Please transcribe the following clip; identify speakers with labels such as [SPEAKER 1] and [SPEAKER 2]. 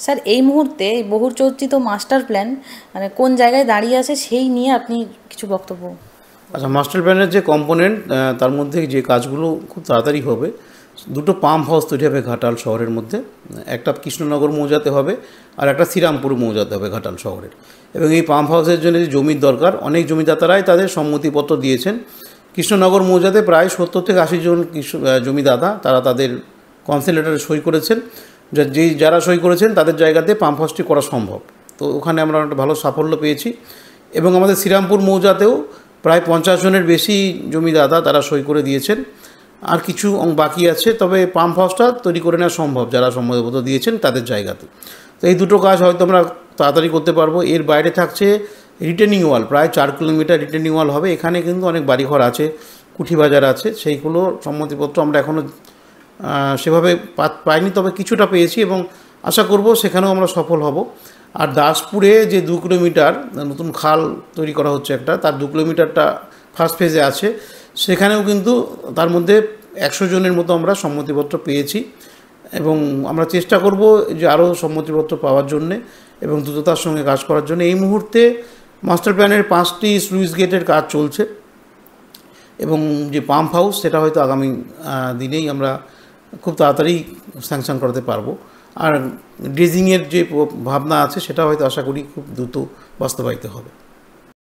[SPEAKER 1] Sir এই মুহূর্তে এই বহুচর্চিত মাস্টার প্ল্যান মানে কোন জায়গায় দাঁড়িয়ে আছে সেই নিয়ে আপনি কিছু বক্তব্য।
[SPEAKER 2] আচ্ছা, মাস্টার প্ল্যানের যে কম্পোনেন্ট, তার মধ্যে যে কাজগুলো খুব তাড়াতাড়ি হবে, দুটো পাম্প হাউস তৈরি হবে ঘাটাল শহরের মধ্যে। একটা কৃষ্ণনগর মৌজাতে হবে আর একটা শ্রীরামপুর মৌজাতে হবে ঘাটাল শহরের। এবং এই পাম্প হাউসের জন্য যে জমির দরকার, অনেক জমিদাতারাই তাদের সম্মতিপত্র দিয়েছেন। কৃষ্ণনগর মৌজাতে প্রায় 70 থেকে 80 জন জমিদাতা তারা তাদের কনসেন্ট লেটারে সই করেছেন। যারা সই করেছেন তাদের জায়গাতে পাম্প হাউসটি করা সম্ভব। তো ওখানে আমরা একটা ভালো সাফল্য পেয়েছি। এবং আমাদের শ্রীরামপুর মৌজাতেও প্রায় 50 জনের বেশি জমিদাতা তারা সই করে দিয়েছেন। আর কিছু বাকি আছে, তবে পাম্প হাউসটা তৈরি করে নেওয়া সম্ভব যারা সম্মতিপত্র দিয়েছেন তাদের জায়গাতে। তো এই দুটো কাজ হয়তো আমরা তাড়াতাড়ি করতে পারবো। এর বাইরে থাকছে রিটেনিং ওয়াল, প্রায় 4 কিলোমিটার রিটেনিং ওয়াল হবে। এখানে কিন্তু অনেক বাড়িঘর আছে, কুঠিবাজার আছে, সেইগুলো সম্মতিপত্র আমরা এখনও সেভাবে পাইনি, তবে কিছুটা পেয়েছি এবং আশা করব সেখানেও আমরা সফল হব। আর দাসপুরে যে 2 কিলোমিটার নতুন খাল তৈরি করা হচ্ছে একটা, তার 2 কিলোমিটারটা ফার্স্ট ফেজে আছে। সেখানেও কিন্তু তার মধ্যে 100 জনের মতো আমরা সম্মতিপত্র পেয়েছি এবং আমরা চেষ্টা করব যে আরও সম্মতিপত্র পাওয়ার জন্যে এবং দ্রুততার সঙ্গে কাজ করার জন্য। এই মুহূর্তে মাস্টার প্ল্যানের 5টি স্লুইস গেটের কাজ চলছে এবং যে পাম্প হাউস সেটা হয়তো আগামী দিনেই আমরা খুব তাড়াতাড়ি স্যাংশন করাতে পারবো। আর ড্রেজিংয়ের যে ভাবনা আছে সেটা হয়তো আশা করি খুব দ্রুত বাস্তবায়িত হবে।